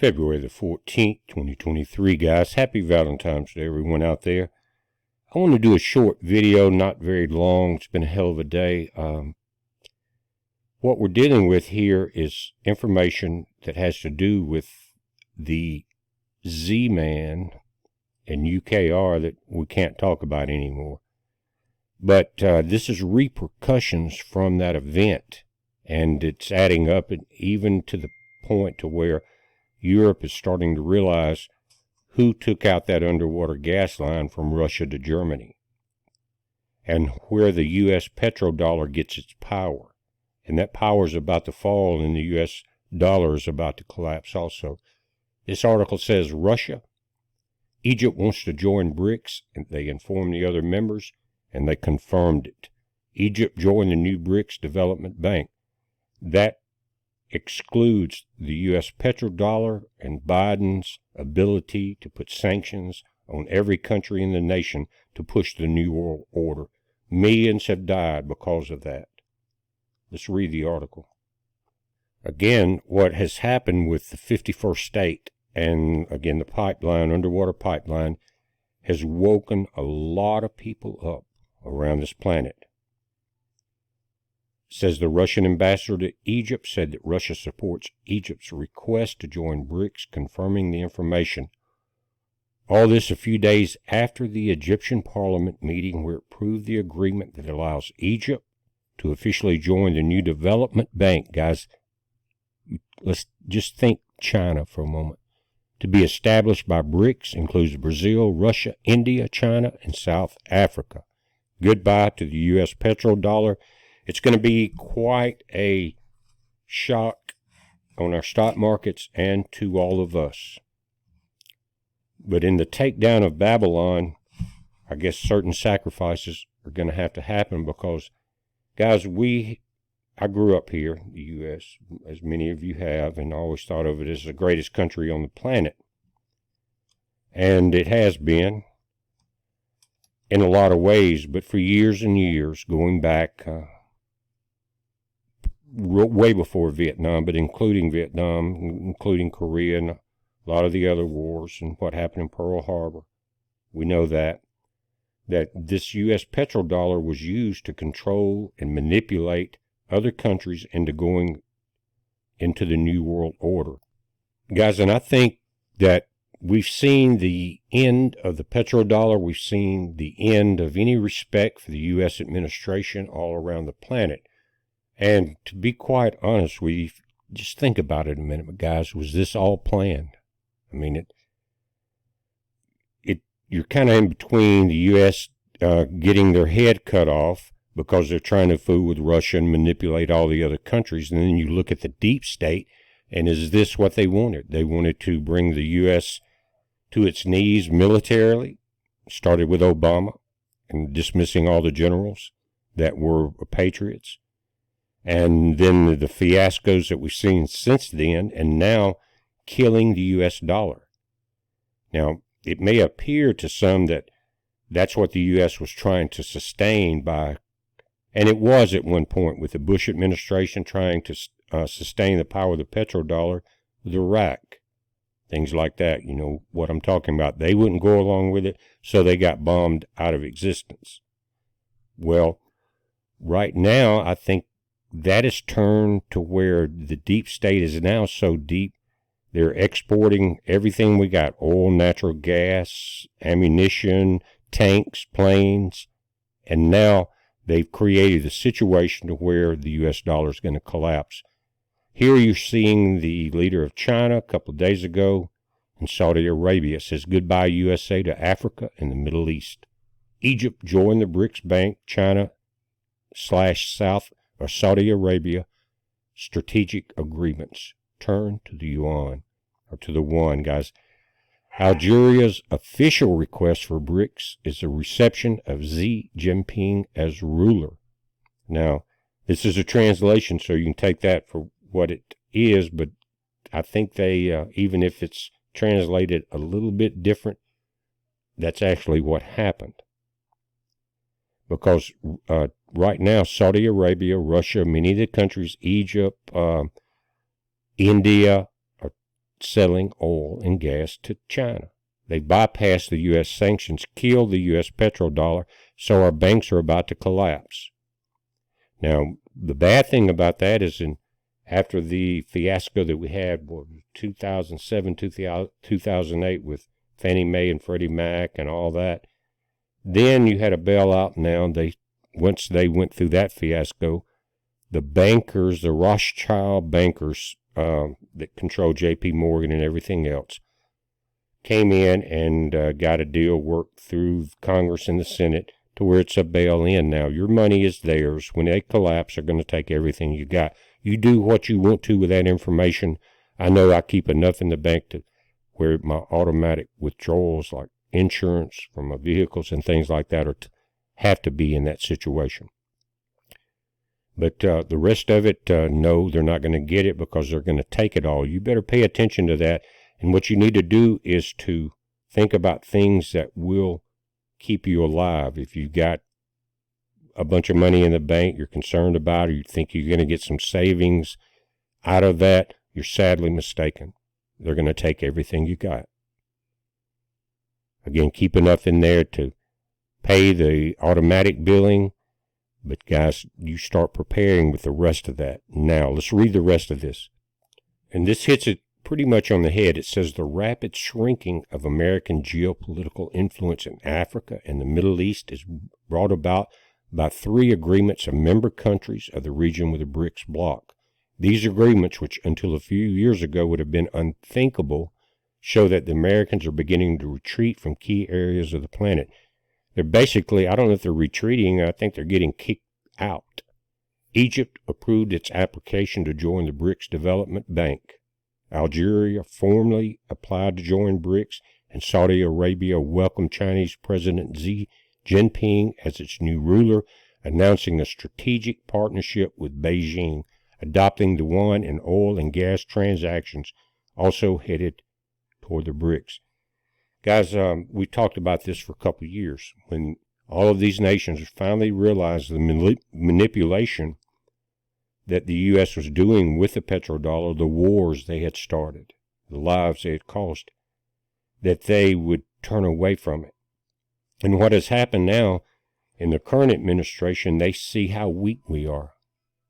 February the 14th, 2023, guys. Happy Valentine's Day, everyone out there. I want to do a short video, not very long. It's been a hell of a day. What we're dealing with here is information that has to do with the Z-Man and UKR that we can't talk about anymore. But this is repercussions from that event, and it's adding up, and even to the point to where Europe is starting to realize who took out that underwater gas line from Russia to Germany, and where the U.S. petrodollar gets its power. And that power is about to fall, and the U.S. dollar is about to collapse also. This article says Russia, Egypt wants to join BRICS, and they informed the other members, and they confirmed it. Egypt joined the new BRICS Development Bank. That excludes the U.S. petrodollar and Biden's ability to put sanctions on every country in the nation to push the New World Order. Millions have died because of that. Let's read the article. Again, what has happened with the 51st state, and again the pipeline, underwater pipeline, has woken a lot of people up around this planet. Says the Russian ambassador to Egypt said that Russia supports Egypt's request to join BRICS, confirming the information. All this a few days after the Egyptian parliament meeting where it approved the agreement that allows Egypt to officially join the new development bank. Guys, let's just think China for a moment. To be established by BRICS includes Brazil, Russia, India, China, and South Africa. Goodbye to the U.S. petrodollar. It's going to be quite a shock on our stock markets and to all of us. But in the takedown of Babylon, I guess certain sacrifices are going to have to happen because, guys, I grew up here in the U.S., as many of you have, and always thought of it as the greatest country on the planet. And it has been in a lot of ways, but for years and years, going back way before Vietnam, but including Vietnam, including Korea, and a lot of the other wars, and what happened in Pearl Harbor. We know that this U.S. petrodollar was used to control and manipulate other countries into going into the New World Order. Guys, and I think that we've seen the end of the petrodollar. We've seen the end of any respect for the U.S. administration all around the planet. And to be quite honest with you, just think about it a minute, guys. Was this all planned? I mean, you're kind of in between the U.S. Getting their head cut off because they're trying to fool with Russia and manipulate all the other countries. And then you look at the deep state, and is this what they wanted? They wanted to bring the U.S. to its knees militarily. Started with Obama and dismissing all the generals that were patriots. And then the fiascos that we've seen since then, and now killing the U.S. dollar. Now, it may appear to some that that's what the U.S. was trying to sustain by, and it was at one point with the Bush administration trying to sustain the power of the petrodollar with Iraq. Things like that, you know what I'm talking about. They wouldn't go along with it, so they got bombed out of existence. Well, right now, I think that has turned to where the deep state is now so deep, they're exporting everything we got: oil, natural gas, ammunition, tanks, planes, and now they've created a situation to where the U.S. dollar is going to collapse. Here you're seeing the leader of China a couple of days ago, and Saudi Arabia says goodbye USA to Africa and the Middle East. Egypt joined the BRICS Bank, China/South or Saudi Arabia strategic agreements. Turn to the yuan, or to the yuan, guys. Algeria's official request for BRICS is the reception of Xi Jinping as ruler. Now, this is a translation, so you can take that for what it is, but I think they, even if it's translated a little bit different, that's actually what happened. Because right now, Saudi Arabia, Russia, many of the countries, Egypt, India, are selling oil and gas to China. They bypassed the U.S. sanctions, killed the U.S. petrodollar, so our banks are about to collapse. Now, the bad thing about that is after the fiasco that we had, 2007, 2008 with Fannie Mae and Freddie Mac and all that, then you had a bailout. Now, once they went through that fiasco, the bankers, the Rothschild bankers that control J.P. Morgan and everything else, came in and got a deal worked through Congress and the Senate to where it's a bail-in now. Your money is theirs. When they collapse, they're going to take everything you got. You do what you want to with that information. I know I keep enough in the bank to where my automatic withdrawals, like insurance from my vehicles and things like that, have to be in that situation. But the rest of it, no, they're not going to get it because they're going to take it all. You better pay attention to that. And what you need to do is to think about things that will keep you alive. If you've got a bunch of money in the bank you're concerned about, or you think you're going to get some savings out of that, you're sadly mistaken. They're going to take everything you got. Again, keep enough in there to pay the automatic billing. But guys, you start preparing with the rest of that. Now, let's read the rest of this. And this hits it pretty much on the head. It says the rapid shrinking of American geopolitical influence in Africa and the Middle East is brought about by 3 agreements of member countries of the region with the BRICS bloc. These agreements, which until a few years ago would have been unthinkable, show that the Americans are beginning to retreat from key areas of the planet. They're basically, I don't know if they're retreating, I think they're getting kicked out. Egypt approved its application to join the BRICS Development Bank. Algeria formally applied to join BRICS, and Saudi Arabia welcomed Chinese President Xi Jinping as its new ruler, announcing a strategic partnership with Beijing, adopting the yuan in oil and gas transactions, also headed toward the BRICS. Guys, we talked about this for a couple of years. When all of these nations finally realized the manipulation that the U.S. was doing with the petrodollar, the wars they had started, the lives they had cost, that they would turn away from it. And what has happened now in the current administration, they see how weak we are.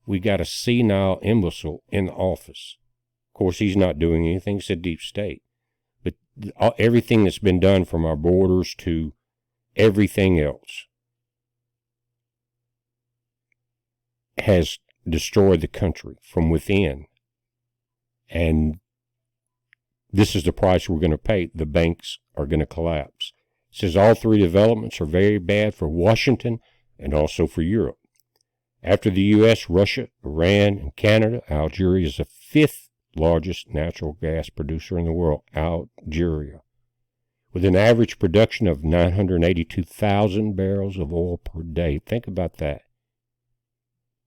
We got a senile imbecile in the office. Of course, he's not doing anything. It's a deep state. But everything that's been done from our borders to everything else has destroyed the country from within. And this is the price we're going to pay. The banks are going to collapse. It says all 3 developments are very bad for Washington and also for Europe. After the U.S., Russia, Iran, and Canada, Algeria is the 5th largest natural gas producer in the world, Algeria, with an average production of 982,000 barrels of oil per day. Think about that.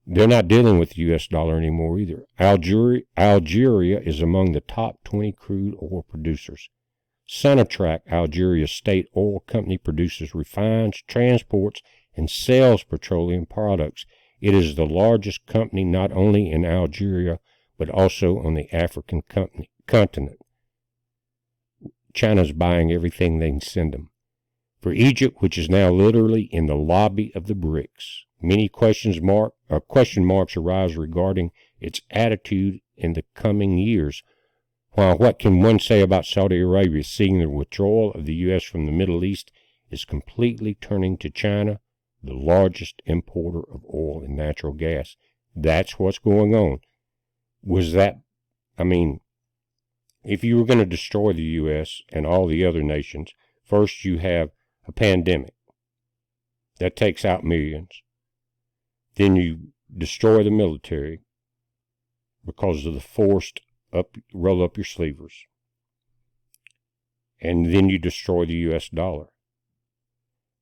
They're not dealing with the U.S. dollar anymore either. Algeria is among the top 20 crude oil producers. Sonatrach, Algeria's state oil company, produces, refines, transports, and sells petroleum products. It is the largest company not only in Algeria, but also on the African continent. China's buying everything they can send them. For Egypt, which is now literally in the lobby of the BRICS, many question marks arise regarding its attitude in the coming years. While what can one say about Saudi Arabia, seeing the withdrawal of the U.S. from the Middle East is completely turning to China, the largest importer of oil and natural gas? That's what's going on. If you were going to destroy the U.S. and all the other nations, first you have a pandemic. That takes out millions. Then you destroy the military because of the forced roll up your sleevers. And then you destroy the U.S. dollar.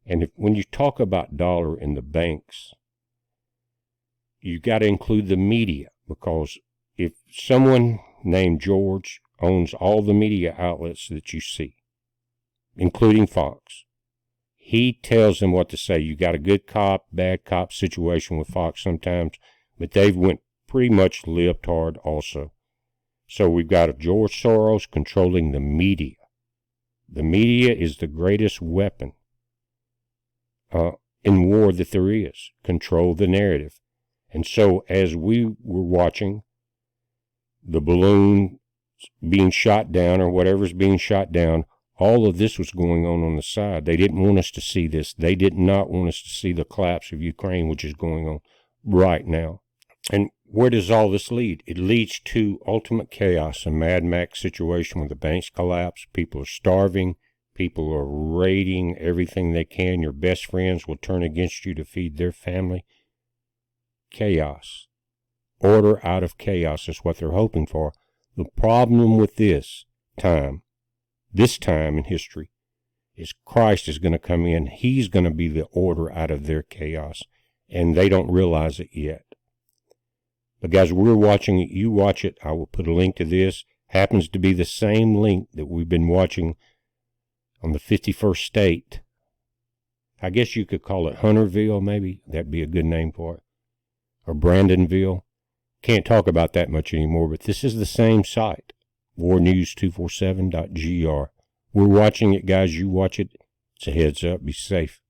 And when you talk about dollar in the banks, you got to include the media, because if someone named George owns all the media outlets that you see, including Fox, he tells them what to say. You got a good cop, bad cop situation with Fox sometimes, but they've went pretty much libtard also. So we've got a George Soros controlling the media. The media is the greatest weapon in war that there is. Control the narrative. And so as we were watching the balloon being shot down or whatever's being shot down, all of this was going on the side. They didn't want us to see this. They did not want us to see the collapse of Ukraine, which is going on right now. And where does all this lead? It leads to ultimate chaos, a Mad Max situation where the banks collapse, people are starving, people are raiding everything they can. Your best friends will turn against you to feed their family. Chaos. Order out of chaos is what they're hoping for. The problem with this time in history, is Christ is going to come in. He's going to be the order out of their chaos, and they don't realize it yet. But guys, we're watching it. You watch it. I will put a link to this. Happens to be the same link that we've been watching on the 51st state. I guess you could call it Hunterville, maybe. That'd be a good name for it. Or Brandonville. Can't talk about that much anymore, but this is the same site. warnews247.gr. We're watching it, guys. You watch it. It's a heads up. Be safe.